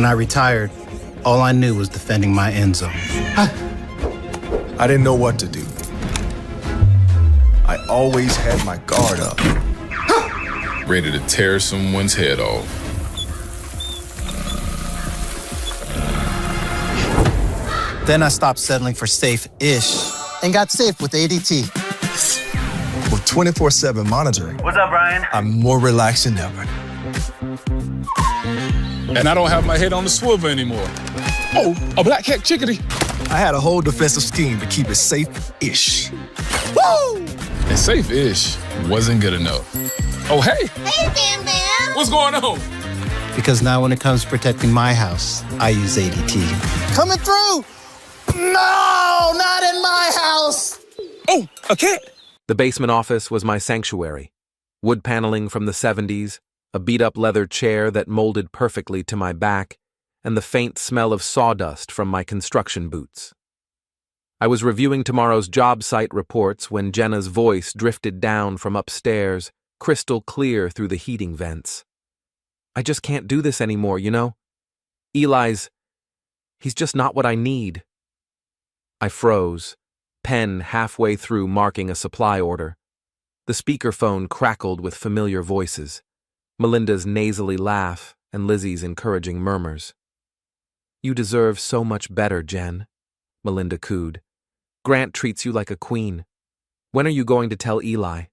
I retired, all I knew was defending my end zone. I didn't know what to do. I always had my guard up. Ready to tear someone's head off. Then I stopped settling for safe-ish and got safe with ADT. With 24/7 monitoring, What's up, Brian? I'm more relaxed than ever. And I don't have my head on the swivel anymore. Oh, a black cat chickadee. I had a whole defensive scheme to keep it safe-ish. Woo! And safe-ish wasn't good enough. Oh, hey! Hey, Bam Bam! What's going on? Because now when it comes to protecting my house, I use ADT. Coming through! No, not in my house! Oh, a cat! The basement office was my sanctuary. Wood paneling from the 70s, a beat-up leather chair that molded perfectly to my back, and the faint smell of sawdust from my construction boots. I was reviewing tomorrow's job site reports when Jenna's voice drifted down from upstairs, crystal clear through the heating vents. I just can't do this anymore, you know? He's just not what I need. I froze, pen halfway through marking a supply order. The speakerphone crackled with familiar voices, Melinda's nasally laugh and Lizzie's encouraging murmurs. "You deserve so much better, Jen," Melinda cooed. "Grant treats you like a queen. When are you going to tell Eli?"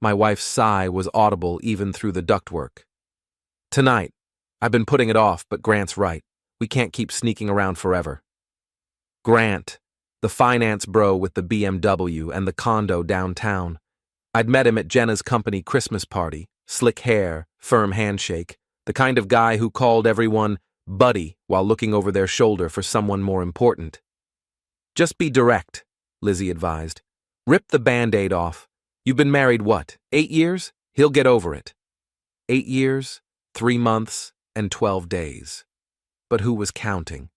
My wife's sigh was audible even through the ductwork. "Tonight. I've been putting it off, but Grant's right. We can't keep sneaking around forever." Grant, the finance bro with the BMW and the condo downtown. I'd met him at Jenna's company Christmas party, slick hair, firm handshake, the kind of guy who called everyone buddy while looking over their shoulder for someone more important. "Just be direct," Lizzie advised. "Rip the Band-Aid off. You've been married, what, 8 years? He'll get over it." 8 years, 3 months, and 12 days. But who was counting?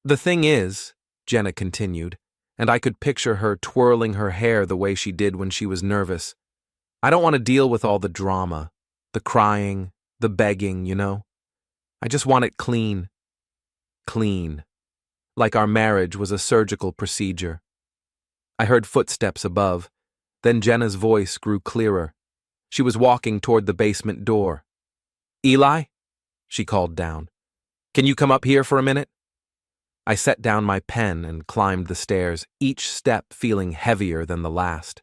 "The thing is," Jenna continued, and I could picture her twirling her hair the way she did when she was nervous, "I don't want to deal with all the drama, the crying, the begging, you know? I just want it clean. Clean. Like our marriage was a surgical procedure." I heard footsteps above. Then Jenna's voice grew clearer. She was walking toward the basement door. "Eli?" she called down. "Can you come up here for a minute?" I set down my pen and climbed the stairs, each step feeling heavier than the last.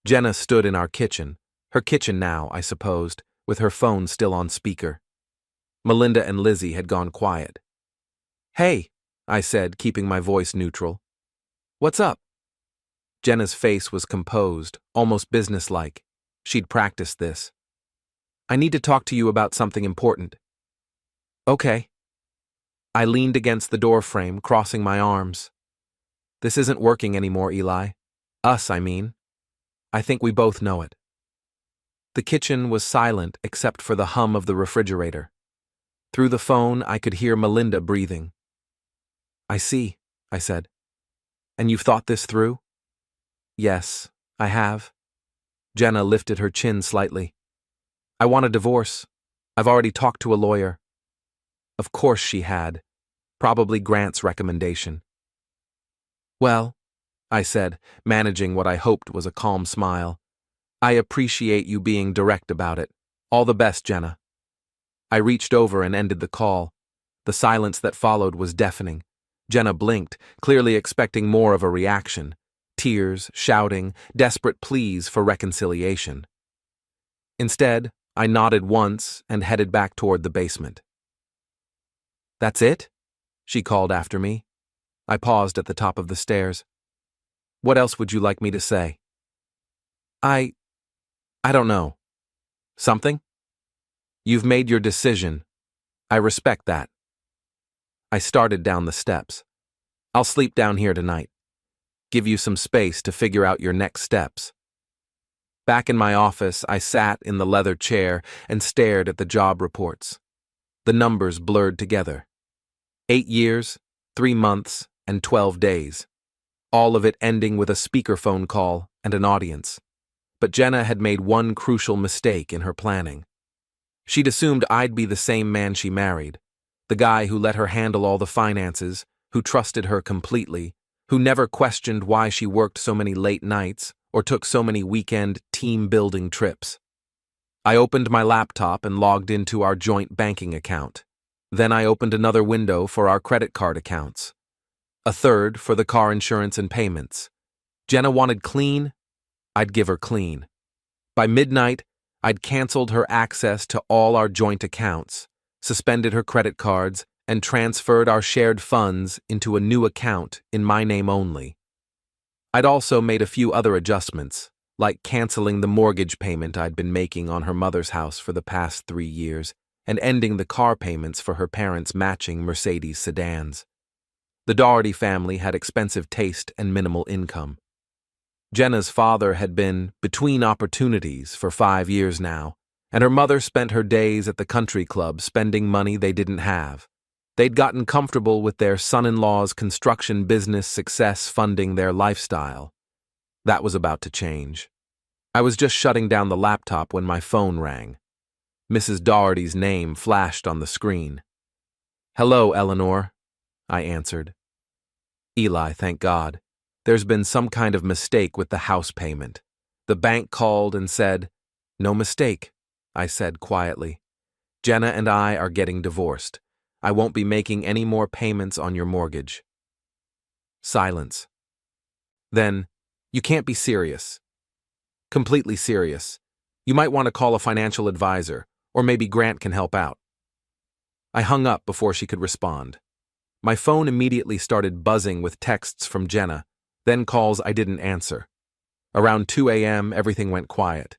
Jenna stood in our kitchen, her kitchen now, I supposed, with her phone still on speaker. Melinda and Lizzie had gone quiet. "Hey," I said, keeping my voice neutral. "What's up?" Jenna's face was composed, almost businesslike. She'd practiced this. "I need to talk to you about something important." "Okay." I leaned against the doorframe, crossing my arms. "This isn't working anymore, Eli. Us, I mean. I think we both know it." The kitchen was silent except for the hum of the refrigerator. Through the phone, I could hear Melinda breathing. "I see," I said. "And you've thought this through?" "Yes, I have." Jenna lifted her chin slightly. "I want a divorce. I've already talked to a lawyer." Of course she had. Probably Grant's recommendation. "Well," I said, managing what I hoped was a calm smile, "I appreciate you being direct about it. All the best, Jenna." I reached over and ended the call. The silence that followed was deafening. Jenna blinked, clearly expecting more of a reaction. Tears, shouting, desperate pleas for reconciliation. Instead, I nodded once and headed back toward the basement. "That's it?" she called after me. I paused at the top of the stairs. "What else would you like me to say?" I don't know. Something? You've made your decision. I respect that." I started down the steps. "I'll sleep down here tonight. Give you some space to figure out your next steps." Back in my office, I sat in the leather chair and stared at the job reports. The numbers blurred together. 8 years, 3 months, and 12 days. All of it ending with a speakerphone call and an audience. But Jenna had made one crucial mistake in her planning. She'd assumed I'd be the same man she married, The guy who let her handle all the finances, who trusted her completely, who never questioned why she worked so many late nights or took so many weekend team-building trips. I opened my laptop and logged into our joint banking account. Then I opened another window for our credit card accounts. A third for the car insurance and payments. Jenna wanted clean, I'd give her clean. By midnight, I'd canceled her access to all our joint accounts, suspended her credit cards, and transferred our shared funds into a new account in my name only. I'd also made a few other adjustments, like canceling the mortgage payment I'd been making on her mother's house for the past 3 years and ending the car payments for her parents' matching Mercedes sedans. The Doherty family had expensive taste and minimal income. Jenna's father had been between opportunities for 5 years now, and her mother spent her days at the country club spending money they didn't have. They'd gotten comfortable with their son-in-law's construction business success funding their lifestyle. That was about to change. I was just shutting down the laptop when my phone rang. Mrs. Doherty's name flashed on the screen. "Hello, Eleanor," I answered. "Eli, thank God. There's been some kind of mistake with the house payment. The bank called and said—" "No mistake," I said quietly. "Jenna and I are getting divorced. I won't be making any more payments on your mortgage." Silence. Then, "You can't be serious." "Completely serious. You might want to call a financial advisor, or maybe Grant can help out." I hung up before she could respond. My phone immediately started buzzing with texts from Jenna, then calls I didn't answer. Around 2 a.m., everything went quiet.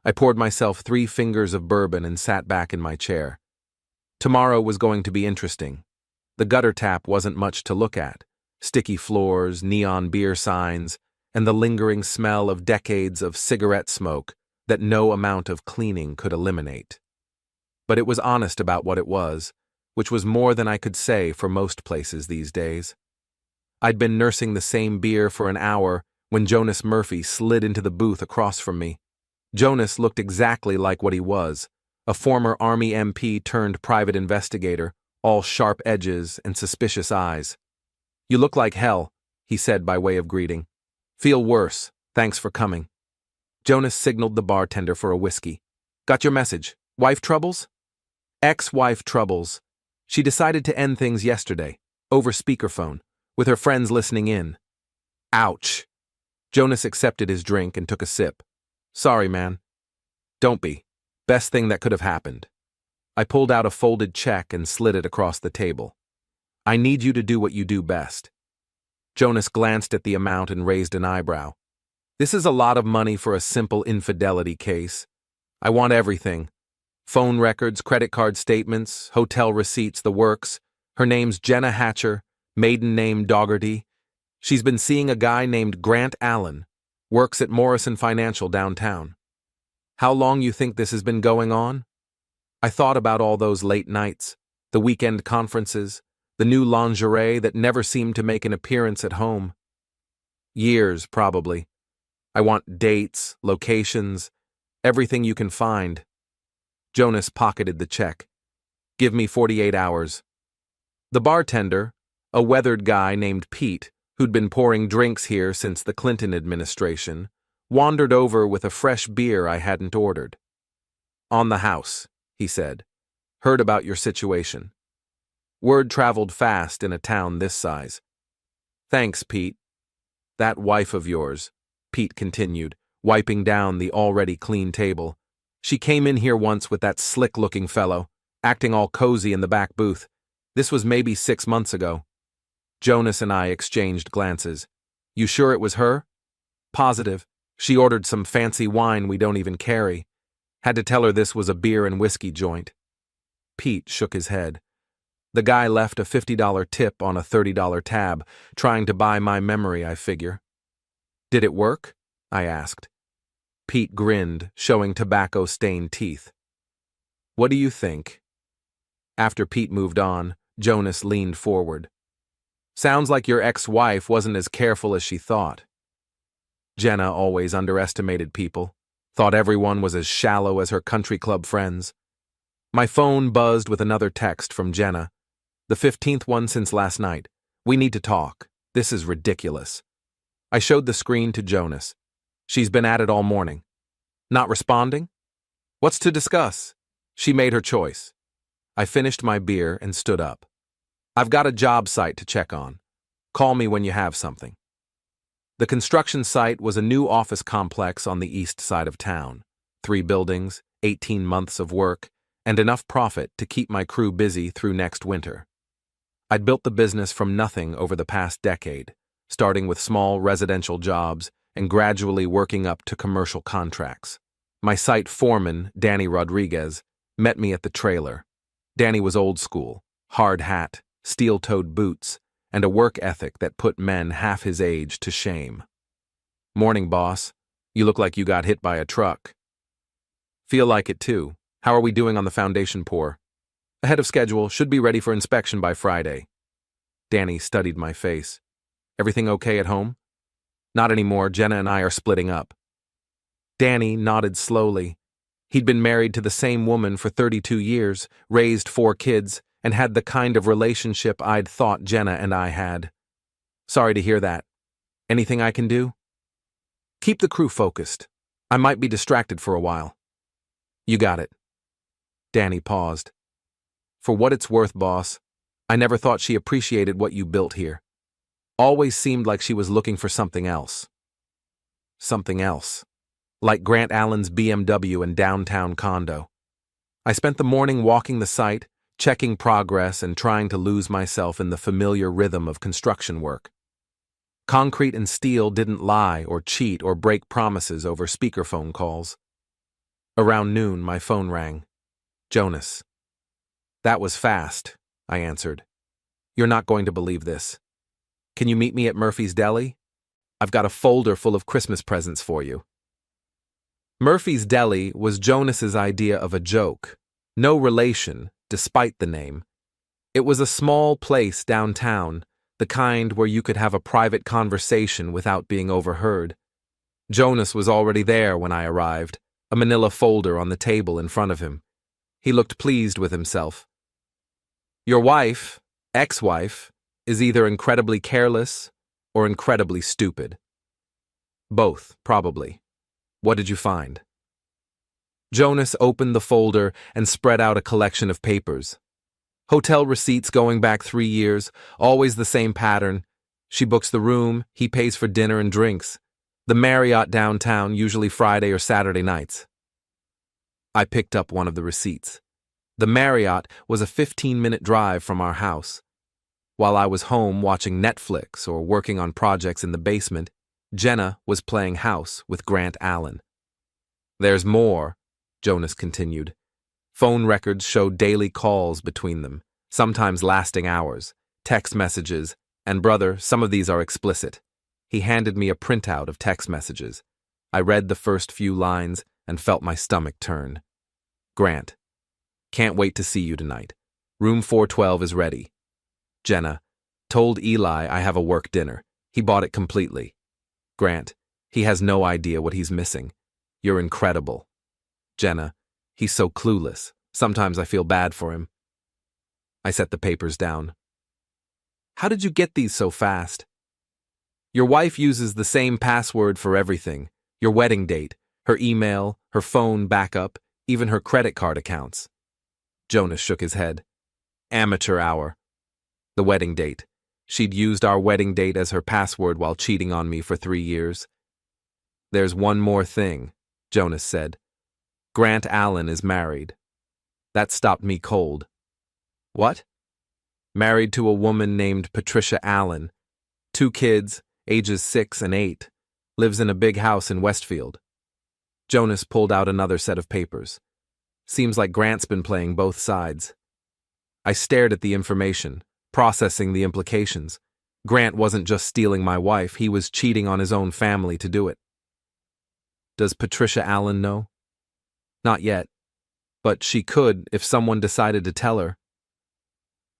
I poured myself 3 fingers of bourbon and sat back in my chair. Tomorrow was going to be interesting. The gutter tap wasn't much to look at. Sticky floors, neon beer signs, and the lingering smell of decades of cigarette smoke that no amount of cleaning could eliminate. But it was honest about what it was, which was more than I could say for most places these days. I'd been nursing the same beer for an hour when Jonas Murphy slid into the booth across from me. Jonas looked exactly like what he was, a former Army MP turned private investigator, all sharp edges and suspicious eyes. "You look like hell," he said by way of greeting. "Feel worse. Thanks for coming." Jonas signaled the bartender for a whiskey. "Got your message. Wife troubles?" "Ex-wife troubles. She decided to end things yesterday, over speakerphone, with her friends listening in." "Ouch." Jonas accepted his drink and took a sip. "Sorry, man." "Don't be. Best thing that could have happened." I pulled out a folded check and slid it across the table. "I need you to do what you do best." Jonas glanced at the amount and raised an eyebrow. "This is a lot of money for a simple infidelity case. I want everything. Phone records, credit card statements, hotel receipts, the works. Her name's Jenna Hatcher, maiden name Dougherty. She's been seeing a guy named Grant Allen, works at Morrison Financial downtown. How long you think this has been going on?" I thought about all those late nights, the weekend conferences, the new lingerie that never seemed to make an appearance at home. Years, probably. I want dates, locations, everything you can find. Jonas pocketed the check. "Give me 48 hours. The bartender, a weathered guy named Pete, who'd been pouring drinks here since the Clinton administration, wandered over with a fresh beer I hadn't ordered. "On the house," he said. "Heard about your situation." Word traveled fast in a town this size. "Thanks, Pete. That wife of yours," Pete continued, wiping down the already clean table. "She came in here once with that slick-looking fellow, acting all cozy in the back booth. This was maybe 6 months ago." Jonas and I exchanged glances. "You sure it was her?" "Positive. She ordered some fancy wine we don't even carry. Had to tell her this was a beer and whiskey joint." Pete shook his head. "The guy left a $50 tip on a $30 tab, trying to buy my memory, I figure." "Did it work?" I asked. Pete grinned, showing tobacco-stained teeth. "What do you think?" After Pete moved on, Jonas leaned forward. "Sounds like your ex-wife wasn't as careful as she thought." Jenna always underestimated people, thought everyone was as shallow as her country club friends. My phone buzzed with another text from Jenna, The 15th one since last night. We need to talk. This is ridiculous. I showed the screen to Jonas. She's been at it all morning. Not responding? What's to discuss? She made her choice. I finished my beer and stood up. I've got a job site to check on. Call me when you have something. The construction site was a new office complex on the east side of town. 3 buildings, 18 months of work, and enough profit to keep my crew busy through next winter. I'd built the business from nothing over the past decade, starting with small residential jobs and gradually working up to commercial contracts. My site foreman, Danny Rodriguez, met me at the trailer. Danny was old school, hard hat, steel-toed boots, and a work ethic that put men half his age to shame. Morning, boss. You look like you got hit by a truck. Feel like it too. How are we doing on the foundation pour? Ahead of schedule, should be ready for inspection by Friday. Danny studied my face. Everything okay at home? Not anymore. Jenna and I are splitting up. Danny nodded slowly. He'd been married to the same woman for 32 years, raised 4 kids, and had the kind of relationship I'd thought Jenna and I had. Sorry to hear that. Anything I can do? Keep the crew focused. I might be distracted for a while. You got it. Danny paused. For what it's worth, boss, I never thought she appreciated what you built here. Always seemed like she was looking for something else. Something else. Like Grant Allen's BMW and downtown condo. I spent the morning walking the site, checking progress and trying to lose myself in the familiar rhythm of construction work. Concrete and steel didn't lie or cheat or break promises over speakerphone calls. Around noon, my phone rang. Jonas. That was fast, I answered. You're not going to believe this. Can you meet me at Murphy's Deli? I've got a folder full of Christmas presents for you. Murphy's Deli was Jonas's idea of a joke. No relation, despite the name. It was a small place downtown, the kind where you could have a private conversation without being overheard. Jonas was already there when I arrived, a manila folder on the table in front of him. He looked pleased with himself. Your wife, ex-wife, is either incredibly careless or incredibly stupid. Both, probably. What did you find? Jonas opened the folder and spread out a collection of papers. Hotel receipts going back 3 years, always the same pattern. She books the room, he pays for dinner and drinks. The Marriott downtown, usually Friday or Saturday nights. I picked up one of the receipts. The Marriott was a 15-minute drive from our house. While I was home watching Netflix or working on projects in the basement, Jenna was playing house with Grant Allen. There's more, Jonas continued. Phone records showed daily calls between them, sometimes lasting hours, text messages, and brother, some of these are explicit. He handed me a printout of text messages. I read the first few lines and felt my stomach turn. Grant. Can't wait to see you tonight. Room 412 is ready. Jenna. Told Eli I have a work dinner. He bought it completely. Grant. He has no idea what he's missing. You're incredible. Jenna. He's so clueless. Sometimes I feel bad for him. I set the papers down. How did you get these so fast? Your wife uses the same password for everything. Your wedding date, her email, her phone backup, even her credit card accounts. Jonas shook his head. Amateur hour. The wedding date. She'd used our wedding date as her password while cheating on me for 3 years. There's one more thing, Jonas said. Grant Allen is married. That stopped me cold. What? Married to a woman named Patricia Allen. 2 kids, ages 6 and 8. Lives in a big house in Westfield. Jonas pulled out another set of papers. Seems like Grant's been playing both sides. I stared at the information, processing the implications. Grant wasn't just stealing my wife, he was cheating on his own family to do it. Does Patricia Allen know? Not yet, but she could if someone decided to tell her.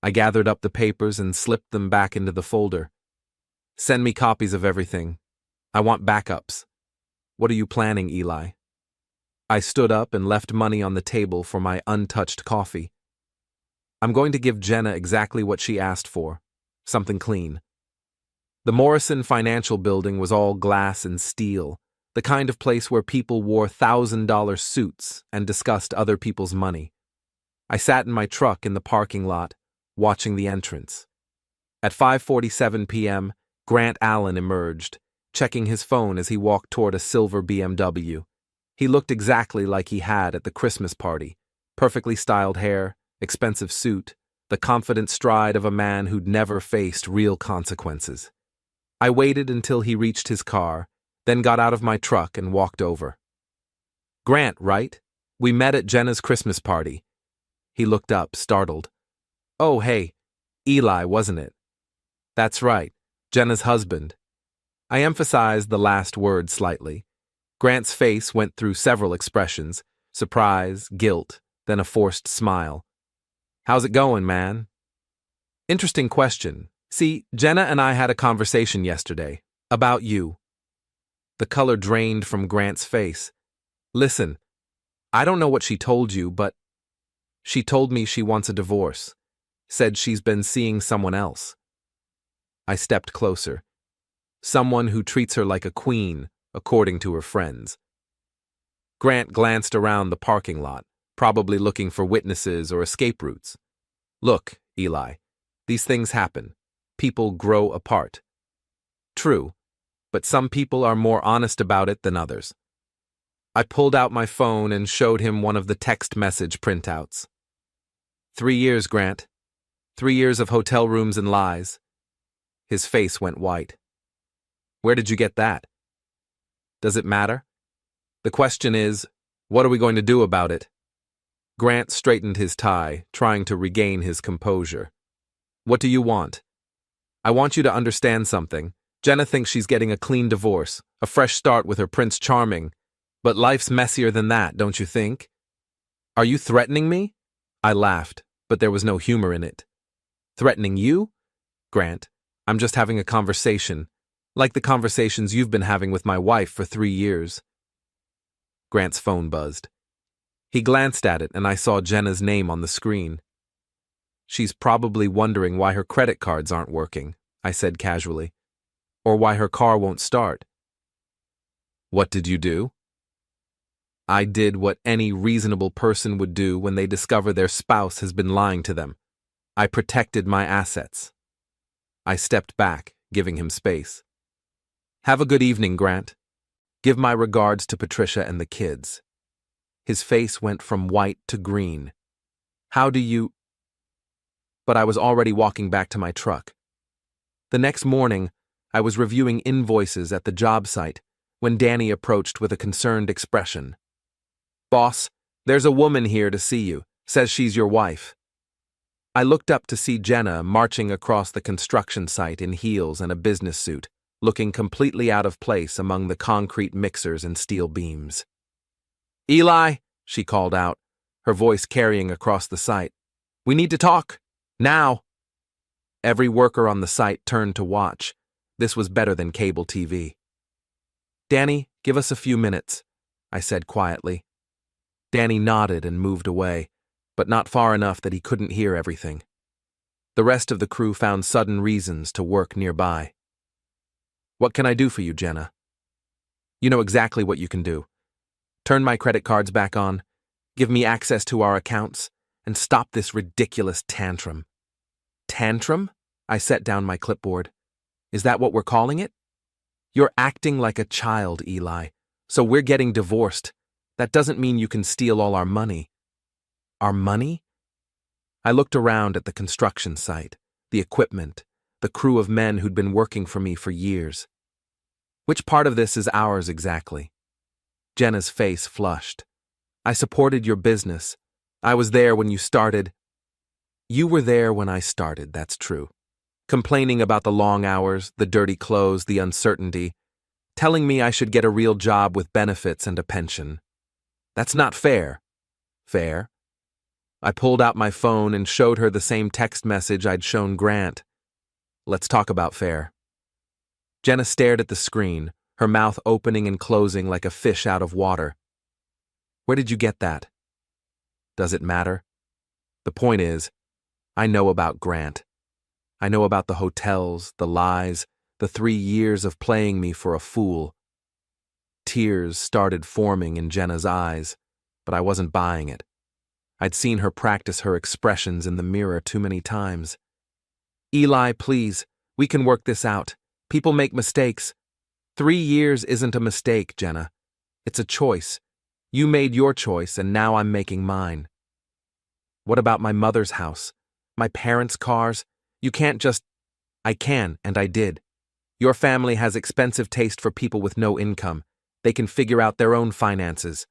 I gathered up the papers and slipped them back into the folder. Send me copies of everything. I want backups. What are you planning, Eli? I stood up and left money on the table for my untouched coffee. I'm going to give Jenna exactly what she asked for. Something clean. The Morrison Financial Building was all glass and steel, the kind of place where people wore $1,000 suits and discussed other people's money. I sat in my truck in the parking lot, watching the entrance. At 5:47 p.m., Grant Allen emerged, checking his phone as he walked toward a silver BMW. He looked exactly like he had at the Christmas party. Perfectly styled hair, expensive suit, the confident stride of a man who'd never faced real consequences. I waited until he reached his car, then got out of my truck and walked over. Grant, right? We met at Jenna's Christmas party. He looked up, startled. Oh, hey, Eli, wasn't it? That's right, Jenna's husband. I emphasized the last word slightly. Grant's face went through several expressions: surprise, guilt, then a forced smile. How's it going, man? Interesting question. See, Jenna and I had a conversation yesterday. About you. The color drained from Grant's face. Listen, I don't know what she told you, but she told me she wants a divorce. Said she's been seeing someone else. I stepped closer. Someone who treats her like a queen, according to her friends. Grant glanced around the parking lot, probably looking for witnesses or escape routes. Look, Eli, these things happen. People grow apart. True, but some people are more honest about it than others. I pulled out my phone and showed him one of the text message printouts. 3 years, Grant. 3 years of hotel rooms and lies. His face went white. Where did you get that? Does it matter? The question is, what are we going to do about it? Grant straightened his tie, trying to regain his composure. What do you want? I want you to understand something. Jenna thinks she's getting a clean divorce, a fresh start with her Prince Charming. But life's messier than that, don't you think? Are you threatening me? I laughed, but there was no humor in it. Threatening you? Grant, I'm just having a conversation, like the conversations you've been having with my wife for 3 years. Grant's phone buzzed. He glanced at it and I saw Jenna's name on the screen. She's probably wondering why her credit cards aren't working, I said casually, or why her car won't start. What did you do? I did what any reasonable person would do when they discover their spouse has been lying to them. I protected my assets. I stepped back, giving him space. Have a good evening, Grant. Give my regards to Patricia and the kids. His face went from white to green. How do you... But I was already walking back to my truck. The next morning, I was reviewing invoices at the job site when Danny approached with a concerned expression. Boss, there's a woman here to see you. Says she's your wife. I looked up to see Jenna marching across the construction site in heels and a business suit, looking completely out of place among the concrete mixers and steel beams. Eli, she called out, her voice carrying across the site. We need to talk. Now. Every worker on the site turned to watch. This was better than cable TV. Danny, give us a few minutes, I said quietly. Danny nodded and moved away, but not far enough that he couldn't hear everything. The rest of the crew found sudden reasons to work nearby. What can I do for you, Jenna? You know exactly what you can do. Turn my credit cards back on, give me access to our accounts, and stop this ridiculous tantrum. Tantrum? I set down my clipboard. Is that what we're calling it? You're acting like a child, Eli, so we're getting divorced. That doesn't mean you can steal all our money. Our money? I looked around at the construction site, the equipment, the crew of men who'd been working for me for years. Which part of this is ours exactly? Jenna's face flushed. I supported your business. I was there when you started. You were there when I started, that's true. Complaining about the long hours, the dirty clothes, the uncertainty, telling me I should get a real job with benefits and a pension. That's not fair. Fair? I pulled out my phone and showed her the same text message I'd shown Grant. Let's talk about fair. Jenna stared at the screen, her mouth opening and closing like a fish out of water. Where did you get that? Does it matter? The point is, I know about Grant. I know about the hotels, the lies, the 3 years of playing me for a fool. Tears started forming in Jenna's eyes, but I wasn't buying it. I'd seen her practice her expressions in the mirror too many times. Eli, please, we can work this out. People make mistakes. 3 years isn't a mistake, Jenna. It's a choice. You made your choice, and now I'm making mine. What about my mother's house? My parents' cars? You can't just... I can, and I did. Your family has expensive taste for people with no income. They can figure out their own finances.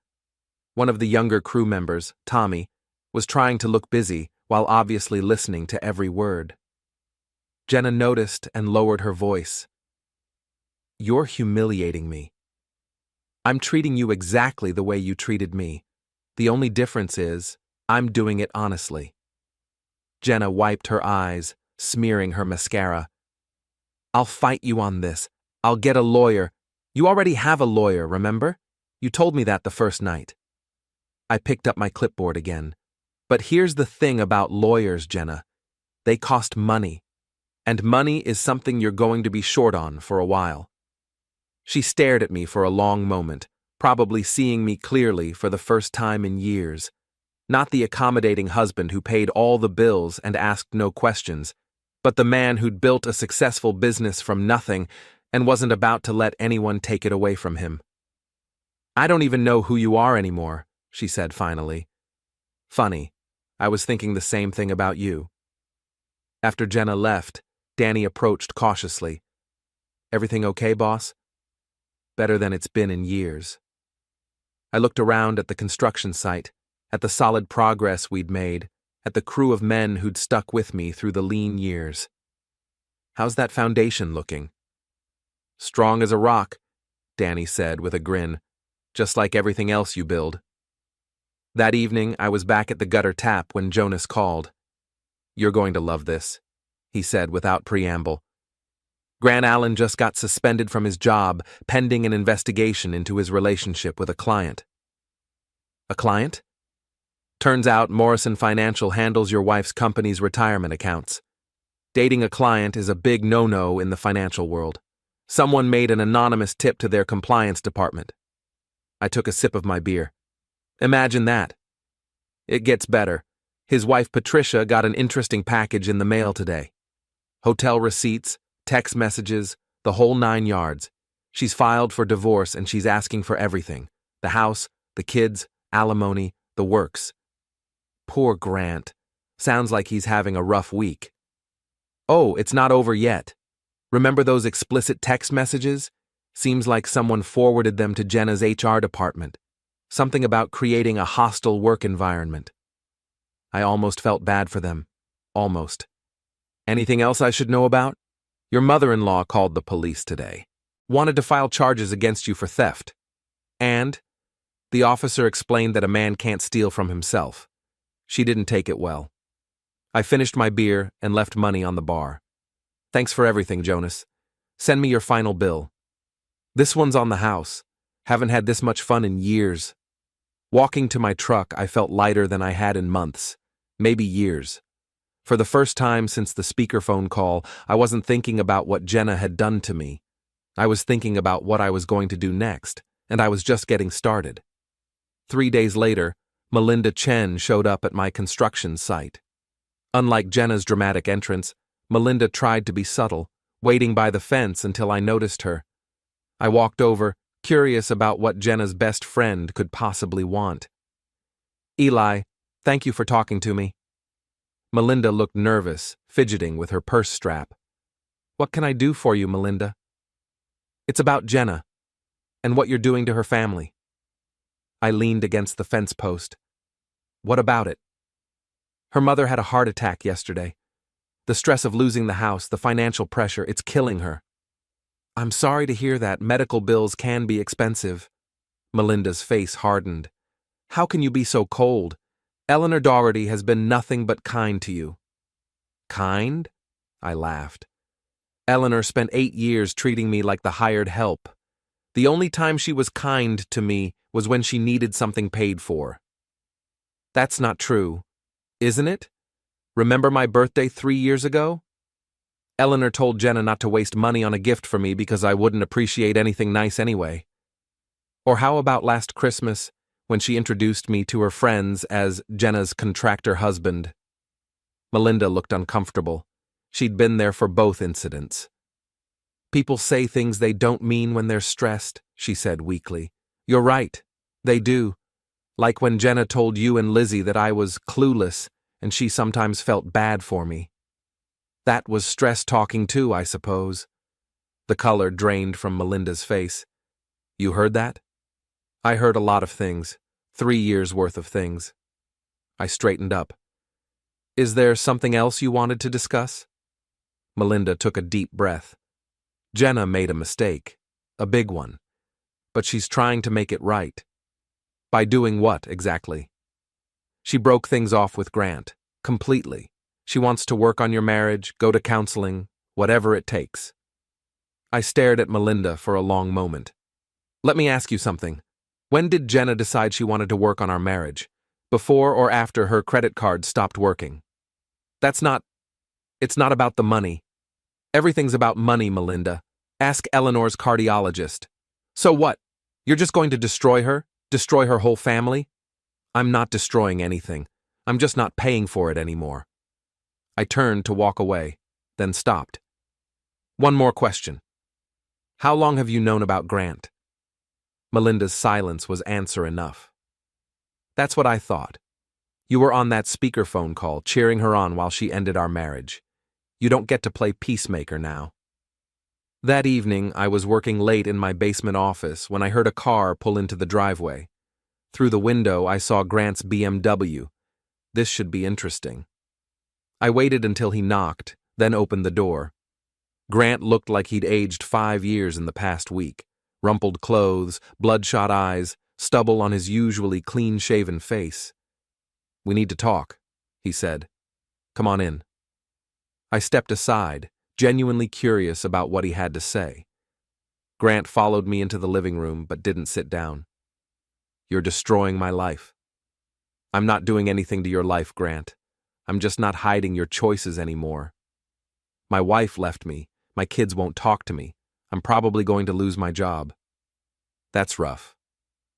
One of the younger crew members, Tommy, was trying to look busy while obviously listening to every word. Jenna noticed and lowered her voice. You're humiliating me. I'm treating you exactly the way you treated me. The only difference is, I'm doing it honestly. Jenna wiped her eyes, smearing her mascara. I'll fight you on this. I'll get a lawyer. You already have a lawyer, remember? You told me that the first night. I picked up my clipboard again. But here's the thing about lawyers, Jenna. They cost money. And money is something you're going to be short on for a while. She stared at me for a long moment, probably seeing me clearly for the first time in years. Not the accommodating husband who paid all the bills and asked no questions, but the man who'd built a successful business from nothing and wasn't about to let anyone take it away from him. I don't even know who you are anymore, she said finally. Funny, I was thinking the same thing about you. After Jenna left, Danny approached cautiously. Everything okay, boss? Better than it's been in years. I looked around at the construction site, at the solid progress we'd made, at the crew of men who'd stuck with me through the lean years. How's that foundation looking? Strong as a rock, Danny said with a grin, just like everything else you build. That evening, I was back at the gutter tap when Jonas called. You're going to love this, he said without preamble. Grant Allen just got suspended from his job, pending an investigation into his relationship with a client. A client? Turns out Morrison Financial handles your wife's company's retirement accounts. Dating a client is a big no-no in the financial world. Someone made an anonymous tip to their compliance department. I took a sip of my beer. Imagine that. It gets better. His wife Patricia got an interesting package in the mail today. Hotel receipts, text messages, the whole 9 yards. She's filed for divorce and she's asking for everything. The house, the kids, alimony, the works. Poor Grant. Sounds like he's having a rough week. Oh, it's not over yet. Remember those explicit text messages? Seems like someone forwarded them to Jenna's HR department. Something about creating a hostile work environment. I almost felt bad for them. Almost. Anything else I should know about? Your mother-in-law called the police today. Wanted to file charges against you for theft. And the officer explained that a man can't steal from himself. She didn't take it well. I finished my beer and left money on the bar. Thanks for everything, Jonas. Send me your final bill. This one's on the house. Haven't had this much fun in years. Walking to my truck, I felt lighter than I had in months, maybe years. For the first time since the speakerphone call, I wasn't thinking about what Jenna had done to me. I was thinking about what I was going to do next, and I was just getting started. 3 days later, Melinda Chen showed up at my construction site. Unlike Jenna's dramatic entrance, Melinda tried to be subtle, waiting by the fence until I noticed her. I walked over, curious about what Jenna's best friend could possibly want. Eli, thank you for talking to me. Melinda looked nervous, fidgeting with her purse strap. What can I do for you, Melinda? It's about Jenna, and what you're doing to her family. I leaned against the fence post. What about it? Her mother had a heart attack yesterday. The stress of losing the house, the financial pressure, it's killing her. I'm sorry to hear that. Medical bills can be expensive. Melinda's face hardened. How can you be so cold? Eleanor Dougherty has been nothing but kind to you. Kind? I laughed. Eleanor spent 8 years treating me like the hired help. The only time she was kind to me was when she needed something paid for. That's not true, isn't it? Remember my birthday 3 years ago? Eleanor told Jenna not to waste money on a gift for me because I wouldn't appreciate anything nice anyway. Or how about last Christmas, when she introduced me to her friends as Jenna's contractor husband? Melinda looked uncomfortable. She'd been there for both incidents. People say things they don't mean when they're stressed, she said weakly. You're right. They do. Like when Jenna told you and Lizzie that I was clueless and she sometimes felt bad for me. That was stress talking too, I suppose. The color drained from Melinda's face. You heard that? I heard a lot of things. 3 years worth of things. I straightened up. Is there something else you wanted to discuss? Melinda took a deep breath. Jenna made a mistake. A big one. But she's trying to make it right. By doing what, exactly? She broke things off with Grant. Completely. She wants to work on your marriage, go to counseling, whatever it takes. I stared at Melinda for a long moment. Let me ask you something. When did Jenna decide she wanted to work on our marriage? Before or after her credit card stopped working? It's not about the money. Everything's about money, Melinda. Ask Eleanor's cardiologist. So what? You're just going to destroy her? Destroy her whole family? I'm not destroying anything. I'm just not paying for it anymore. I turned to walk away, then stopped. One more question. How long have you known about Grant? Melinda's silence was answer enough. That's what I thought. You were on that speakerphone call, cheering her on while she ended our marriage. You don't get to play peacemaker now. That evening, I was working late in my basement office when I heard a car pull into the driveway. Through the window, I saw Grant's BMW. This should be interesting. I waited until he knocked, then opened the door. Grant looked like he'd aged 5 years in the past week. Rumpled clothes, bloodshot eyes, stubble on his usually clean-shaven face. We need to talk, he said. Come on in. I stepped aside, genuinely curious about what he had to say. Grant followed me into the living room but didn't sit down. You're destroying my life. I'm not doing anything to your life, Grant. I'm just not hiding your choices anymore. My wife left me. My kids won't talk to me. I'm probably going to lose my job. That's rough.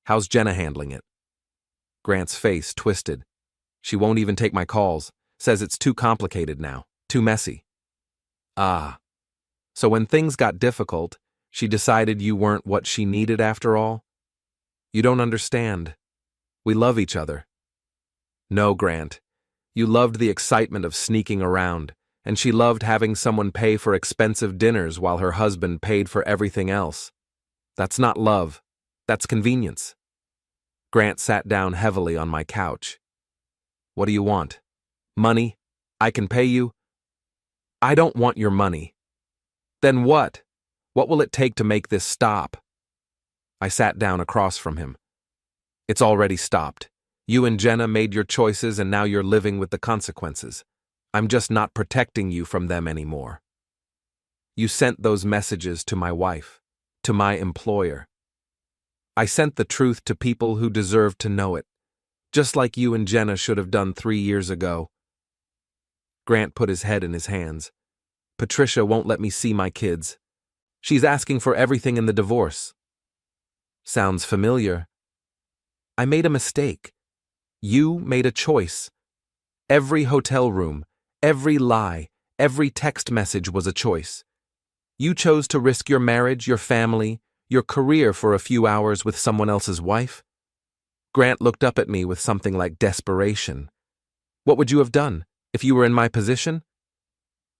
How's Jenna handling it? Grant's face twisted. She won't even take my calls. Says it's too complicated now. Too messy. Ah. So when things got difficult, she decided you weren't what she needed after all? You don't understand. We love each other. No, Grant. You loved the excitement of sneaking around, and she loved having someone pay for expensive dinners while her husband paid for everything else. That's not love. That's convenience. Grant sat down heavily on my couch. What do you want? Money? I can pay you? I don't want your money. Then what? What will it take to make this stop? I sat down across from him. It's already stopped. You and Jenna made your choices and now you're living with the consequences. I'm just not protecting you from them anymore. You sent those messages to my wife, to my employer. I sent the truth to people who deserved to know it, just like you and Jenna should have done 3 years ago. Grant put his head in his hands. Patricia won't let me see my kids. She's asking for everything in the divorce. Sounds familiar. I made a mistake. You made a choice. Every hotel room, every lie, every text message was a choice. You chose to risk your marriage, your family, your career for a few hours with someone else's wife? Grant looked up at me with something like desperation. What would you have done if you were in my position?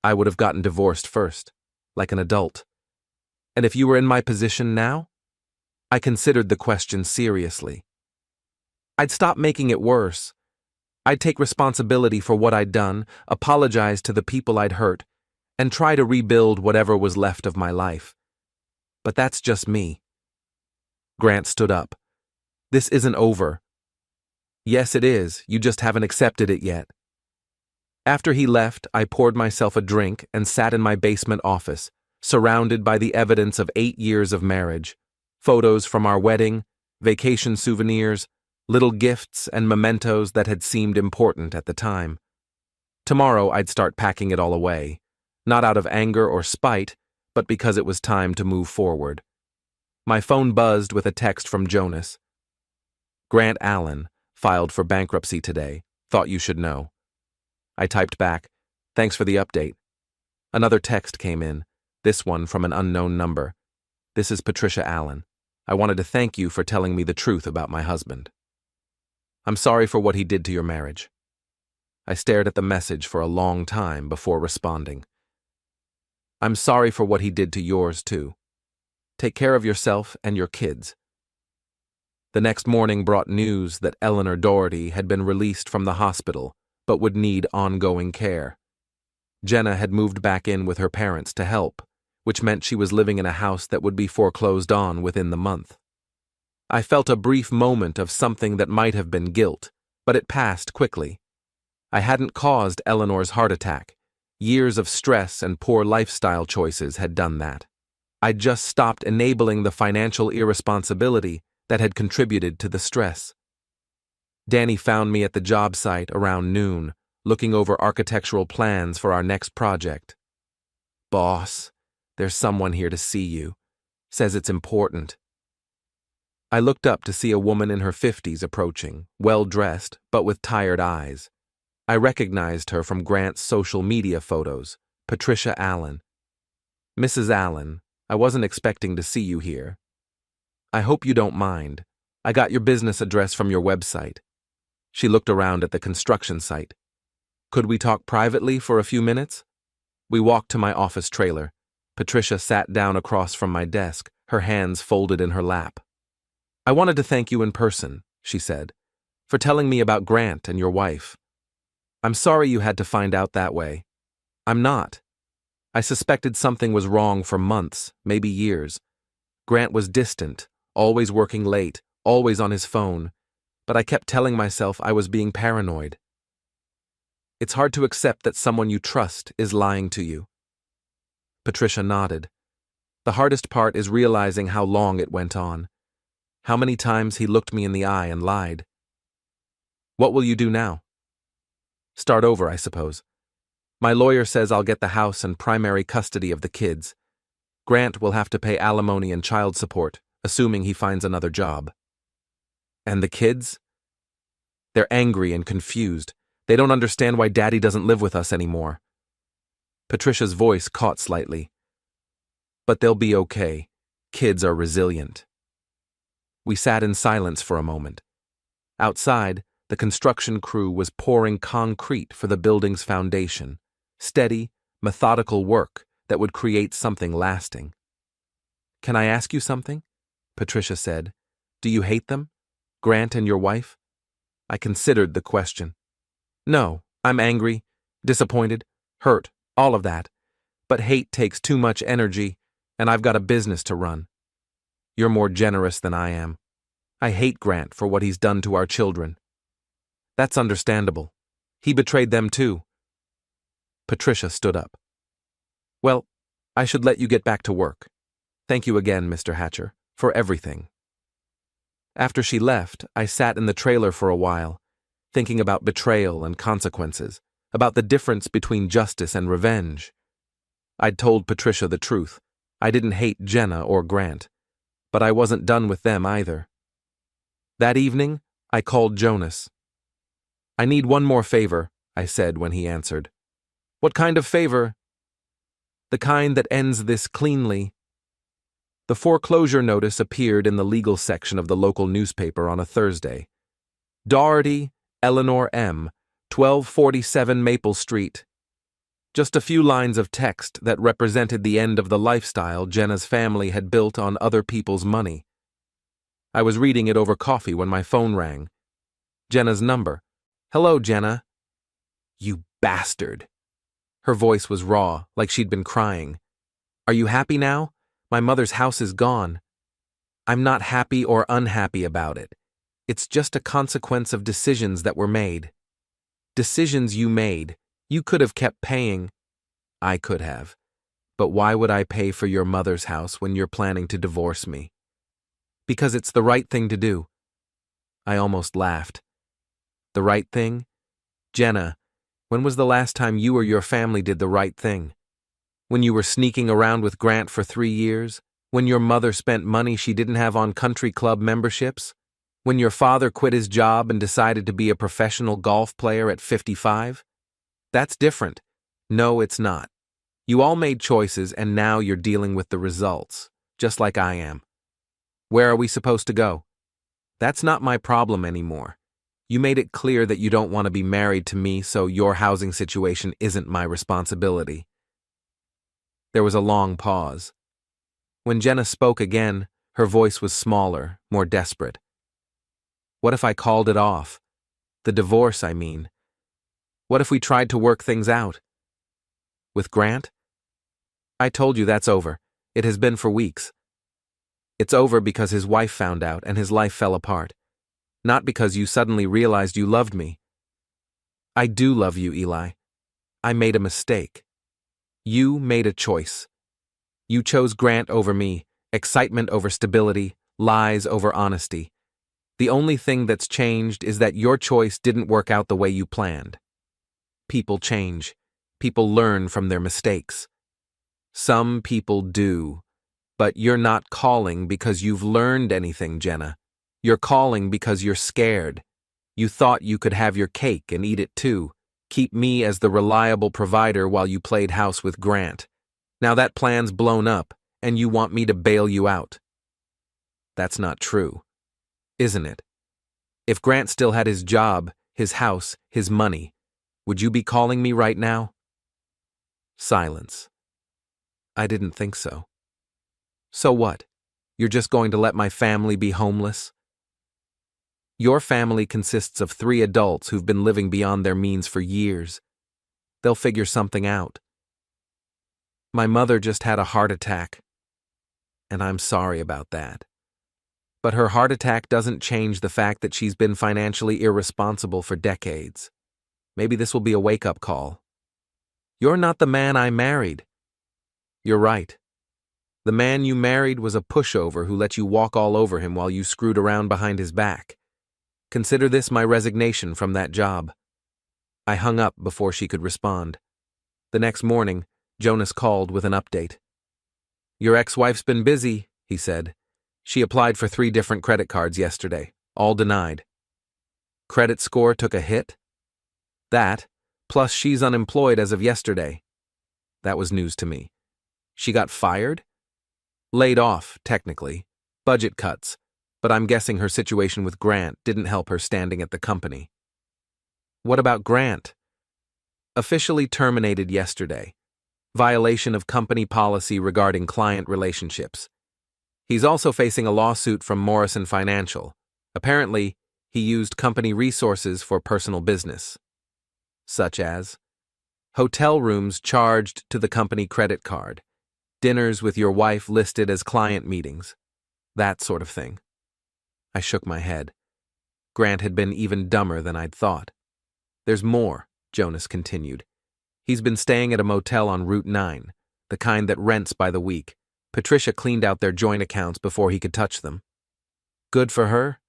I would have gotten divorced first, like an adult. And if you were in my position now? I considered the question seriously. I'd stop making it worse. I'd take responsibility for what I'd done, apologize to the people I'd hurt, and try to rebuild whatever was left of my life. But that's just me. Grant stood up. This isn't over. Yes, it is. You just haven't accepted it yet. After he left, I poured myself a drink and sat in my basement office, surrounded by the evidence of 8 years of marriage, photos from our wedding, vacation souvenirs, little gifts and mementos that had seemed important at the time. Tomorrow I'd start packing it all away, not out of anger or spite, but because it was time to move forward. My phone buzzed with a text from Jonas. Grant Allen filed for bankruptcy today. Thought you should know. I typed back, thanks for the update. Another text came in, this one from an unknown number. This is Patricia Allen. I wanted to thank you for telling me the truth about my husband. I'm sorry for what he did to your marriage. I stared at the message for a long time before responding. I'm sorry for what he did to yours, too. Take care of yourself and your kids. The next morning brought news that Eleanor Doherty had been released from the hospital, but would need ongoing care. Jenna had moved back in with her parents to help, which meant she was living in a house that would be foreclosed on within the month. I felt a brief moment of something that might have been guilt, but it passed quickly. I hadn't caused Eleanor's heart attack. Years of stress and poor lifestyle choices had done that. I'd just stopped enabling the financial irresponsibility that had contributed to the stress. Danny found me at the job site around noon, looking over architectural plans for our next project. Boss, there's someone here to see you. Says it's important. I looked up to see a woman in her 50s approaching, well-dressed, but with tired eyes. I recognized her from Grant's social media photos, Patricia Allen. Mrs. Allen, I wasn't expecting to see you here. I hope you don't mind. I got your business address from your website. She looked around at the construction site. Could we talk privately for a few minutes? We walked to my office trailer. Patricia sat down across from my desk, her hands folded in her lap. I wanted to thank you in person, she said, for telling me about Grant and your wife. I'm sorry you had to find out that way. I'm not. I suspected something was wrong for months, maybe years. Grant was distant, always working late, always on his phone, but I kept telling myself I was being paranoid. It's hard to accept that someone you trust is lying to you. Patricia nodded. The hardest part is realizing how long it went on. How many times he looked me in the eye and lied. What will you do now? Start over, I suppose. My lawyer says I'll get the house and primary custody of the kids. Grant will have to pay alimony and child support, assuming he finds another job. And the kids? They're angry and confused. They don't understand why Daddy doesn't live with us anymore. Patricia's voice caught slightly. But they'll be okay. Kids are resilient. We sat in silence for a moment. Outside, the construction crew was pouring concrete for the building's foundation. Steady, methodical work that would create something lasting. Can I ask you something? Patricia said. Do you hate them? Grant and your wife? I considered the question. No, I'm angry, disappointed, hurt, all of that. But hate takes too much energy, and I've got a business to run. You're more generous than I am. I hate Grant for what he's done to our children. That's understandable. He betrayed them too. Patricia stood up. Well, I should let you get back to work. Thank you again, Mr. Hatcher, for everything. After she left, I sat in the trailer for a while, thinking about betrayal and consequences, about the difference between justice and revenge. I'd told Patricia the truth. I didn't hate Jenna or Grant, but I wasn't done with them either. That evening, I called Jonas. I need one more favor, I said when he answered. What kind of favor? The kind that ends this cleanly. The foreclosure notice appeared in the legal section of the local newspaper on a Thursday. Doherty, Eleanor M., 1247 Maple Street. Just a few lines of text that represented the end of the lifestyle Jenna's family had built on other people's money. I was reading it over coffee when my phone rang. Jenna's number. Hello, Jenna. You bastard. Her voice was raw, like she'd been crying. Are you happy now? My mother's house is gone. I'm not happy or unhappy about it. It's just a consequence of decisions that were made. Decisions you made. You could have kept paying. I could have. But why would I pay for your mother's house when you're planning to divorce me? Because it's the right thing to do. I almost laughed. The right thing? Jenna, When was the last time you or your family did the right thing? When you were sneaking around with Grant for 3 years? When your mother spent money she didn't have on country club memberships? When your father quit his job and decided to be a professional golf player at 55? That's different. No, it's not. You all made choices and now you're dealing with the results, just like I am. Where are we supposed to go? That's not my problem anymore. You made it clear that you don't want to be married to me, so your housing situation isn't my responsibility. There was a long pause. When Jenna spoke again, her voice was smaller, more desperate. What if I called it off? The divorce, I mean. What if we tried to work things out? With Grant? I told you that's over. It has been for weeks. It's over because his wife found out and his life fell apart. Not because you suddenly realized you loved me. I do love you, Eli. I made a mistake. You made a choice. You chose Grant over me, excitement over stability, lies over honesty. The only thing that's changed is that your choice didn't work out the way you planned. People change. People learn from their mistakes. Some people do. But you're not calling because you've learned anything, Jenna. You're calling because you're scared. You thought you could have your cake and eat it too. Keep me as the reliable provider while you played house with Grant. Now that plan's blown up, and you want me to bail you out. That's not true, isn't it? If Grant still had his job, his house, his money, would you be calling me right now? Silence. I didn't think so. So what? You're just going to let my family be homeless? Your family consists of 3 adults who've been living beyond their means for years. They'll figure something out. My mother just had a heart attack, and I'm sorry about that. But her heart attack doesn't change the fact that she's been financially irresponsible for decades. Maybe this will be a wake-up call. You're not the man I married. You're right. The man you married was a pushover who let you walk all over him while you screwed around behind his back. Consider this my resignation from that job. I hung up before she could respond. The next morning, Jonas called with an update. Your ex-wife's been busy, he said. She applied for 3 different credit cards yesterday, all denied. Credit score took a hit? That, plus she's unemployed as of yesterday. That was news to me. She got fired? Laid off, technically. Budget cuts. But I'm guessing her situation with Grant didn't help her standing at the company. What about Grant? Officially terminated yesterday. Violation of company policy regarding client relationships. He's also facing a lawsuit from Morrison Financial. Apparently, he used company resources for personal business. Such as hotel rooms charged to the company credit card, dinners with your wife listed as client meetings, that sort of thing. I shook my head. Grant had been even dumber than I'd thought. There's more, Jonas continued. He's been staying at a motel on Route 9, the kind that rents by the week. Patricia cleaned out their joint accounts before he could touch them. Good for her.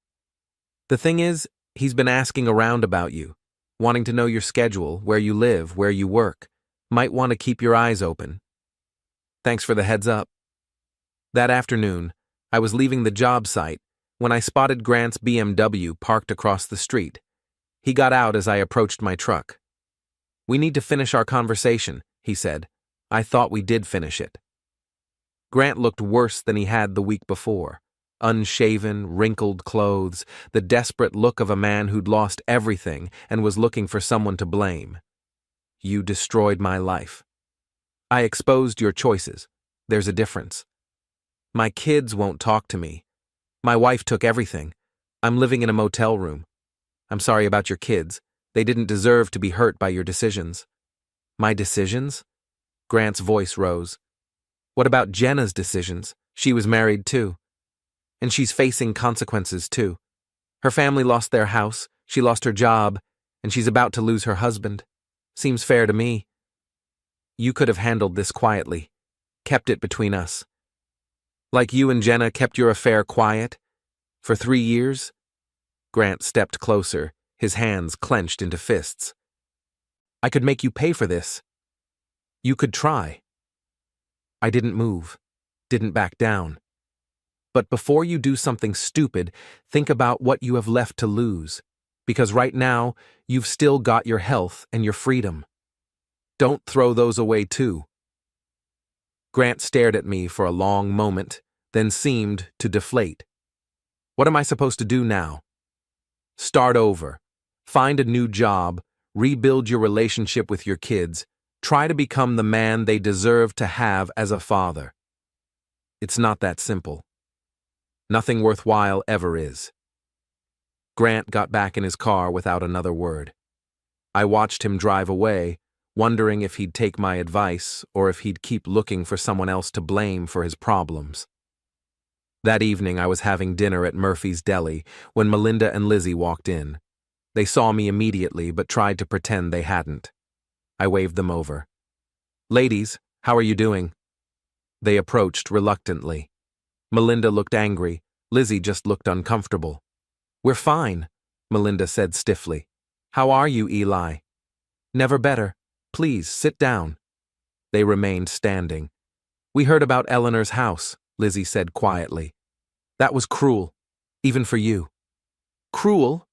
The thing is, he's been asking around about you, wanting to know your schedule, where you live, where you work. Might want to keep your eyes open. Thanks for the heads up. That afternoon, I was leaving the job site when I spotted Grant's BMW parked across the street. He got out as I approached my truck. We need to finish our conversation, he said. I thought we did finish it. Grant looked worse than he had the week before. Unshaven, wrinkled clothes, the desperate look of a man who'd lost everything and was looking for someone to blame. You destroyed my life. I exposed your choices. There's a difference. My kids won't talk to me. My wife took everything. I'm living in a motel room. I'm sorry about your kids. They didn't deserve to be hurt by your decisions. My decisions? Grant's voice rose. What about Jenna's decisions? She was married too. And she's facing consequences too. Her family lost their house, she lost her job, and she's about to lose her husband. Seems fair to me. You could have handled this quietly, kept it between us. Like you and Jenna kept your affair quiet? For 3 years? Grant stepped closer, his hands clenched into fists. I could make you pay for this. You could try. I didn't move, didn't back down. But before you do something stupid, think about what you have left to lose. Because right now, you've still got your health and your freedom. Don't throw those away too. Grant stared at me for a long moment, then seemed to deflate. What am I supposed to do now? Start over. Find a new job, rebuild your relationship with your kids, try to become the man they deserve to have as a father. It's not that simple. Nothing worthwhile ever is. Grant got back in his car without another word. I watched him drive away, wondering if he'd take my advice or if he'd keep looking for someone else to blame for his problems. That evening I was having dinner at Murphy's Deli when Melinda and Lizzie walked in. They saw me immediately but tried to pretend they hadn't. I waved them over. "Ladies, how are you doing?" They approached reluctantly. Melinda looked angry. Lizzie just looked uncomfortable. "We're fine," Melinda said stiffly. "How are you, Eli?" "Never better. Please, sit down." They remained standing. "We heard about Eleanor's house," Lizzie said quietly. "That was cruel, even for you." "Cruel?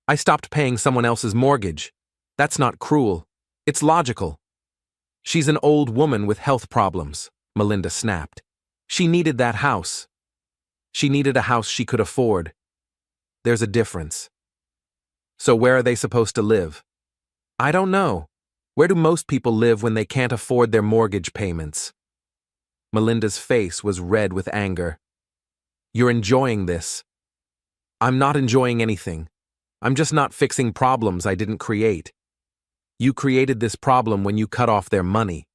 I stopped paying someone else's mortgage. That's not cruel. It's logical." "She's an old woman with health problems," Melinda snapped. "She needed that house. She needed a house she could afford. There's a difference." "So where are they supposed to live?" "I don't know. Where do most people live when they can't afford their mortgage payments?" Melinda's face was red with anger. "You're enjoying this." "I'm not enjoying anything. I'm just not fixing problems I didn't create. You created this problem when you cut off their money."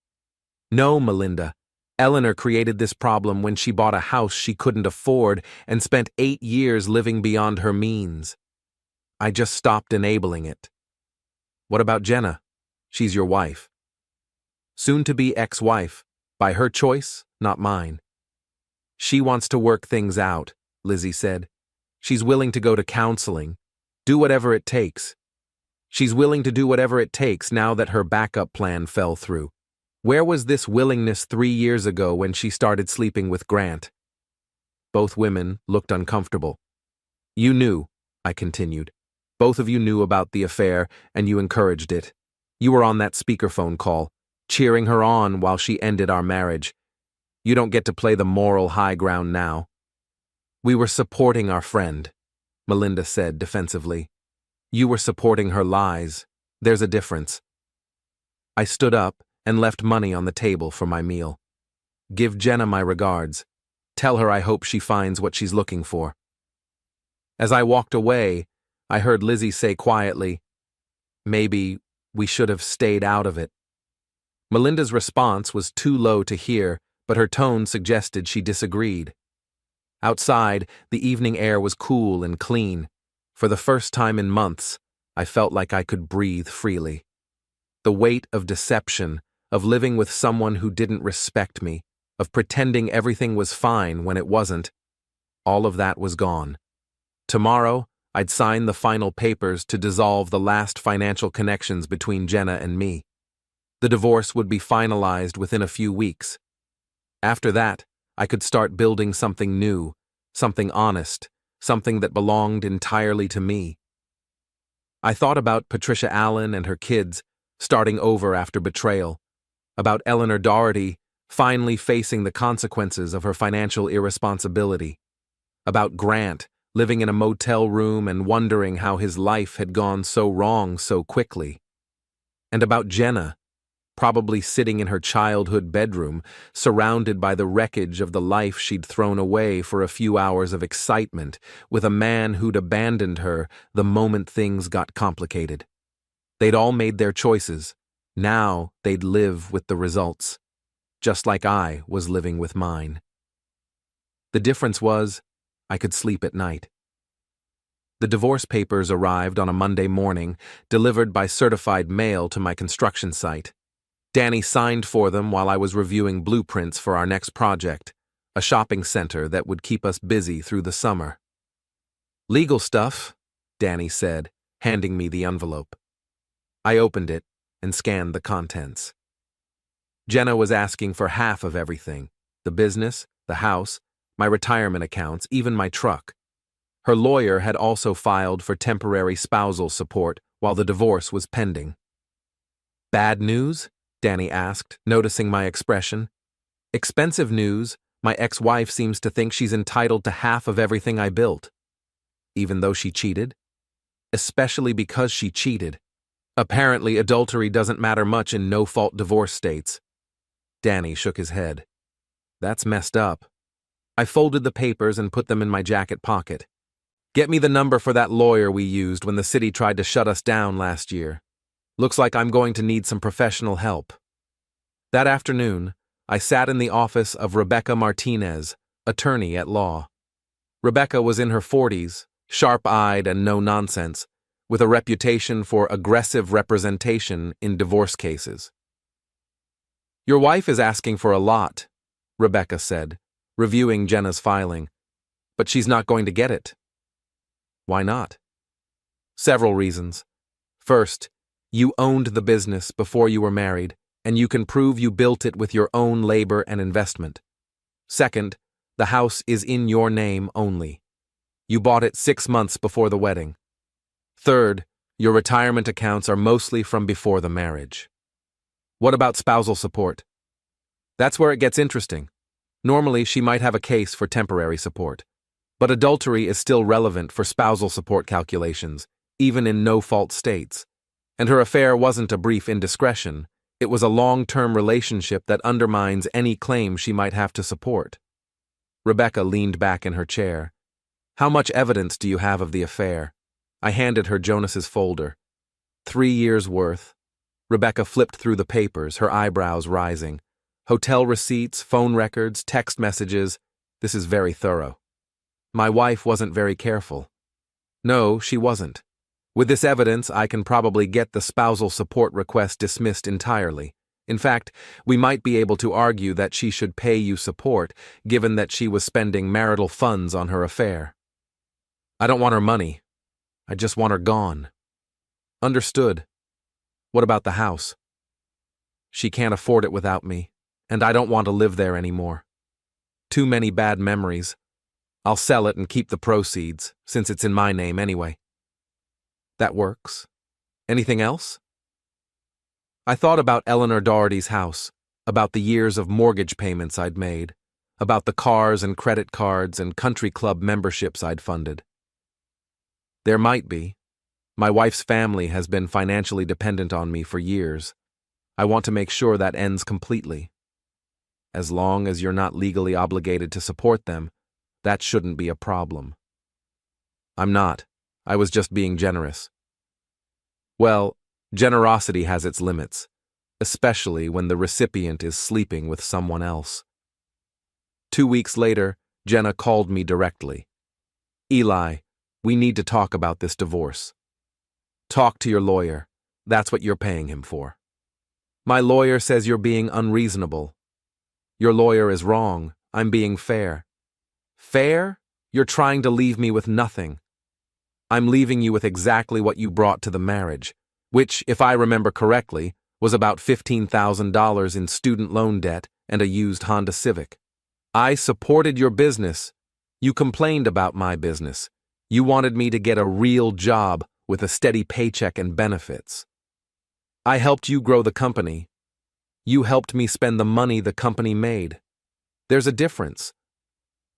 "No, Melinda. Eleanor created this problem when she bought a house she couldn't afford and spent 8 years living beyond her means. I just stopped enabling it." "What about Jenna? She's your wife." "Soon-to-be ex-wife. By her choice, not mine." "She wants to work things out," Lizzie said. "She's willing to go to counseling. Do whatever it takes. She's willing to do whatever it takes now that her backup plan fell through. Where was this willingness 3 years ago when she started sleeping with Grant?" Both women looked uncomfortable. "You knew," I continued. "Both of you knew about the affair, and you encouraged it. You were on that speakerphone call, cheering her on while she ended our marriage. You don't get to play the moral high ground now." "We were supporting our friend," Melinda said defensively. "You were supporting her lies. There's a difference." I stood up and left money on the table for my meal. "Give Jenna my regards. Tell her I hope she finds what she's looking for." As I walked away, I heard Lizzie say quietly, "Maybe we should have stayed out of it." Melinda's response was too low to hear, but her tone suggested she disagreed. Outside, the evening air was cool and clean. For the first time in months, I felt like I could breathe freely. The weight of deception, of living with someone who didn't respect me, of pretending everything was fine when it wasn't, all of that was gone. Tomorrow, I'd sign the final papers to dissolve the last financial connections between Jenna and me. The divorce would be finalized within a few weeks. After that, I could start building something new, something honest, something that belonged entirely to me. I thought about Patricia Allen and her kids, starting over after betrayal, about Eleanor Doherty finally facing the consequences of her financial irresponsibility, about Grant living in a motel room and wondering how his life had gone so wrong so quickly, and about Jenna, probably sitting in her childhood bedroom, surrounded by the wreckage of the life she'd thrown away for a few hours of excitement with a man who'd abandoned her the moment things got complicated. They'd all made their choices. Now they'd live with the results, just like I was living with mine. The difference was, I could sleep at night. The divorce papers arrived on a Monday morning, delivered by certified mail to my construction site. Danny signed for them while I was reviewing blueprints for our next project, a shopping center that would keep us busy through the summer. "Legal stuff," Danny said, handing me the envelope. I opened it and scanned the contents. Jenna was asking for half of everything: the business, the house, my retirement accounts, even my truck. Her lawyer had also filed for temporary spousal support while the divorce was pending. Bad news? Danny asked, noticing my expression. Expensive news. My ex-wife seems to think she's entitled to half of everything I built. Even though she cheated? Especially because she cheated. Apparently, adultery doesn't matter much in no-fault divorce states. Danny shook his head. That's messed up. I folded the papers and put them in my jacket pocket. Get me the number for that lawyer we used when the city tried to shut us down last year. Looks like I'm going to need some professional help. That afternoon, I sat in the office of Rebecca Martinez, attorney at law. Rebecca was in her 40s, sharp-eyed and no-nonsense, with a reputation for aggressive representation in divorce cases. Your wife is asking for a lot, Rebecca said, reviewing Jenna's filing, but she's not going to get it. Why not? Several reasons. First, you owned the business before you were married, and you can prove you built it with your own labor and investment. Second, the house is in your name only. You bought it 6 months before the wedding. Third, your retirement accounts are mostly from before the marriage. What about spousal support? That's where it gets interesting. Normally, she might have a case for temporary support, but adultery is still relevant for spousal support calculations, even in no-fault states. And her affair wasn't a brief indiscretion. It was a long-term relationship that undermines any claim she might have to support. Rebecca leaned back in her chair. How much evidence do you have of the affair? I handed her Jonas's folder. 3 years' worth. Rebecca flipped through the papers, her eyebrows rising. Hotel receipts, phone records, text messages. This is very thorough. My wife wasn't very careful. No, she wasn't. With this evidence, I can probably get the spousal support request dismissed entirely. In fact, we might be able to argue that she should pay you support, given that she was spending marital funds on her affair. I don't want her money. I just want her gone. Understood. What about the house? She can't afford it without me, and I don't want to live there anymore. Too many bad memories. I'll sell it and keep the proceeds, since it's in my name anyway. That works. Anything else? I thought about Eleanor Doherty's house, about the years of mortgage payments I'd made, about the cars and credit cards and country club memberships I'd funded. There might be. My wife's family has been financially dependent on me for years. I want to make sure that ends completely. As long as you're not legally obligated to support them, that shouldn't be a problem. I'm not. I was just being generous. Well, generosity has its limits, especially when the recipient is sleeping with someone else. 2 weeks later, Jenna called me directly. Eli, we need to talk about this divorce. Talk to your lawyer. That's what you're paying him for. My lawyer says you're being unreasonable. Your lawyer is wrong. I'm being fair. Fair? You're trying to leave me with nothing. I'm leaving you with exactly what you brought to the marriage, which, if I remember correctly, was about $15,000 in student loan debt and a used Honda Civic. I supported your business. You complained about my business. You wanted me to get a real job with a steady paycheck and benefits. I helped you grow the company. You helped me spend the money the company made. There's a difference.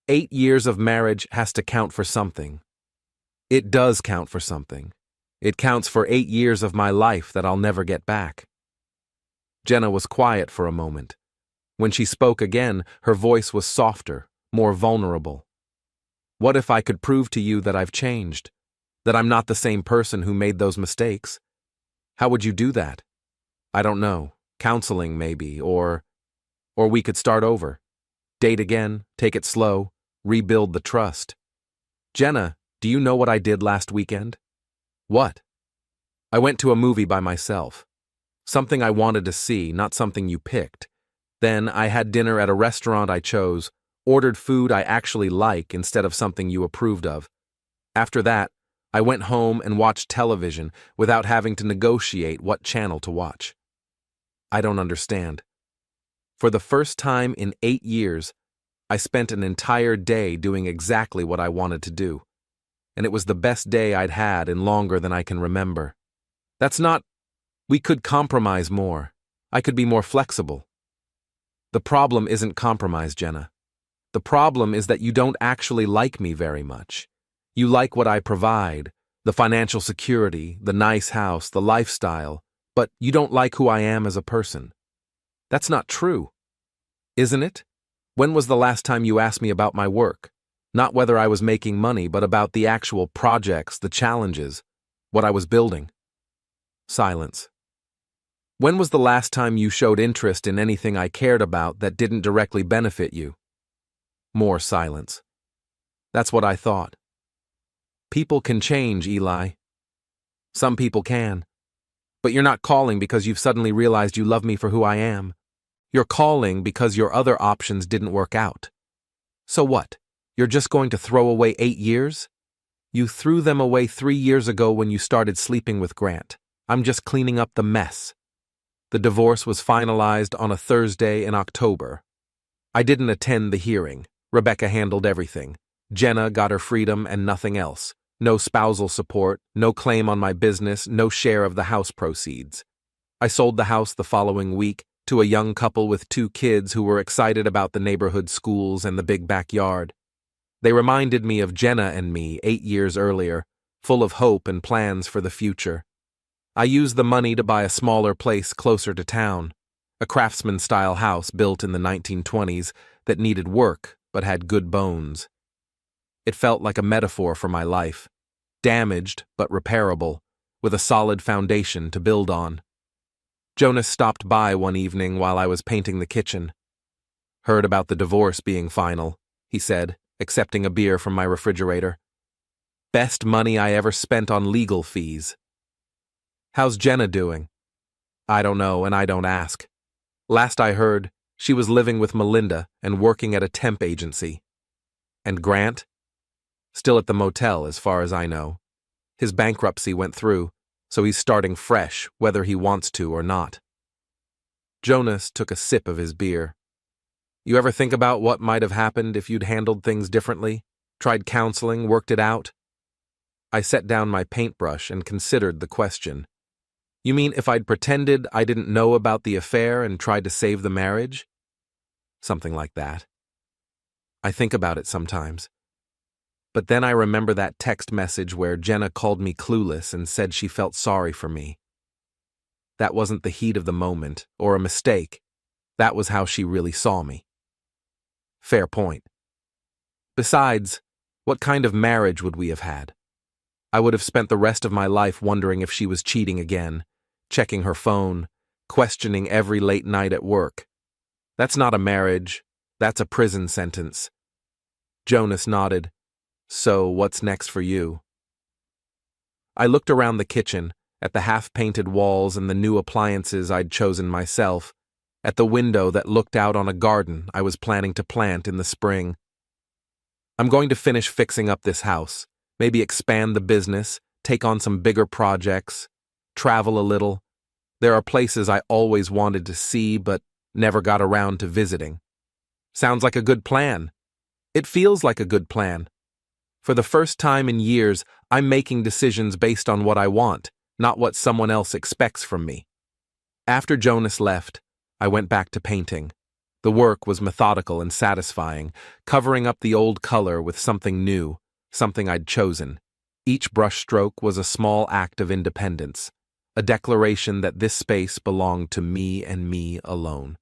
8 years of marriage has to count for something. It does count for something. It counts for 8 years of my life that I'll never get back. Jenna was quiet for a moment. When she spoke again, her voice was softer, more vulnerable. What if I could prove to you that I've changed? That I'm not the same person who made those mistakes? How would you do that? I don't know. Counseling, maybe, or we could start over. Date again, take it slow, rebuild the trust. Jenna, do you know what I did last weekend? What? I went to a movie by myself. Something I wanted to see, not something you picked. Then I had dinner at a restaurant I chose, ordered food I actually like instead of something you approved of. After that, I went home and watched television without having to negotiate what channel to watch. I don't understand. For the first time in 8 years, I spent an entire day doing exactly what I wanted to do. And it was the best day I'd had in longer than I can remember. That's not... We could compromise more. I could be more flexible. The problem isn't compromise, Jenna. The problem is that you don't actually like me very much. You like what I provide, the financial security, the nice house, the lifestyle, but you don't like who I am as a person. That's not true. Isn't it? When was the last time you asked me about my work? Not whether I was making money, but about the actual projects, the challenges, what I was building. Silence. When was the last time you showed interest in anything I cared about that didn't directly benefit you? More silence. That's what I thought. People can change, Eli. Some people can. But you're not calling because you've suddenly realized you love me for who I am. You're calling because your other options didn't work out. So what? You're just going to throw away 8 years? You threw them away 3 years ago when you started sleeping with Grant. I'm just cleaning up the mess. The divorce was finalized on a Thursday in October. I didn't attend the hearing. Rebecca handled everything. Jenna got her freedom and nothing else. No spousal support, no claim on my business, no share of the house proceeds. I sold the house the following week to a young couple with 2 kids who were excited about the neighborhood schools and the big backyard. They reminded me of Jenna and me 8 years earlier, full of hope and plans for the future. I used the money to buy a smaller place closer to town, a craftsman-style house built in the 1920s that needed work but had good bones. It felt like a metaphor for my life, damaged but repairable, with a solid foundation to build on. Jonas stopped by one evening while I was painting the kitchen. Heard about the divorce being final, he said, accepting a beer from my refrigerator. Best money I ever spent on legal fees. How's Jenna doing? I don't know, and I don't ask. Last I heard, she was living with Melinda and working at a temp agency. And Grant? Still at the motel, as far as I know. His bankruptcy went through, so he's starting fresh, whether he wants to or not. Jonas took a sip of his beer. You ever think about what might have happened if you'd handled things differently? Tried counseling, worked it out? I set down my paintbrush and considered the question. You mean if I'd pretended I didn't know about the affair and tried to save the marriage? Something like that. I think about it sometimes. But then I remember that text message where Jenna called me clueless and said she felt sorry for me. That wasn't the heat of the moment, or a mistake. That was how she really saw me. Fair point. Besides, what kind of marriage would we have had? I would have spent the rest of my life wondering if she was cheating again, checking her phone, questioning every late night at work. That's not a marriage, that's a prison sentence. Jonas nodded. So, what's next for you? I looked around the kitchen, at the half-painted walls and the new appliances I'd chosen myself, at the window that looked out on a garden I was planning to plant in the spring. I'm going to finish fixing up this house, maybe expand the business, take on some bigger projects, travel a little. There are places I always wanted to see but never got around to visiting. Sounds like a good plan. It feels like a good plan. For the first time in years, I'm making decisions based on what I want, not what someone else expects from me. After Jonas left, I went back to painting. The work was methodical and satisfying, covering up the old color with something new, something I'd chosen. Each brushstroke was a small act of independence, a declaration that this space belonged to me and me alone.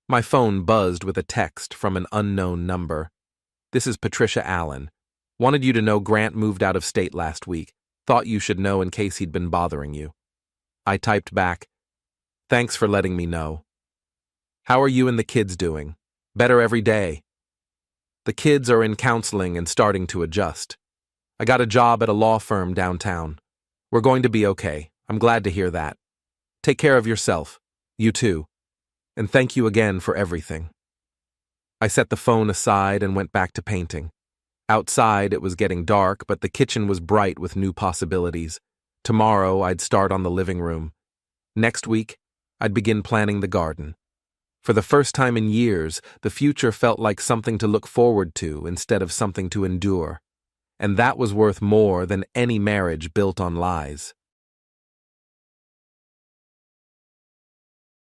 My phone buzzed with a text from an unknown number. This is Patricia Allen. Wanted you to know Grant moved out of state last week. Thought you should know in case he'd been bothering you. I typed back, thanks for letting me know. How are you and the kids doing? Better every day. The kids are in counseling and starting to adjust. I got a job at a law firm downtown. We're going to be okay. I'm glad to hear that. Take care of yourself. You too. And thank you again for everything. I set the phone aside and went back to painting. Outside, it was getting dark, but the kitchen was bright with new possibilities. Tomorrow, I'd start on the living room. Next week, I'd begin planning the garden. For the first time in years, the future felt like something to look forward to instead of something to endure. And that was worth more than any marriage built on lies.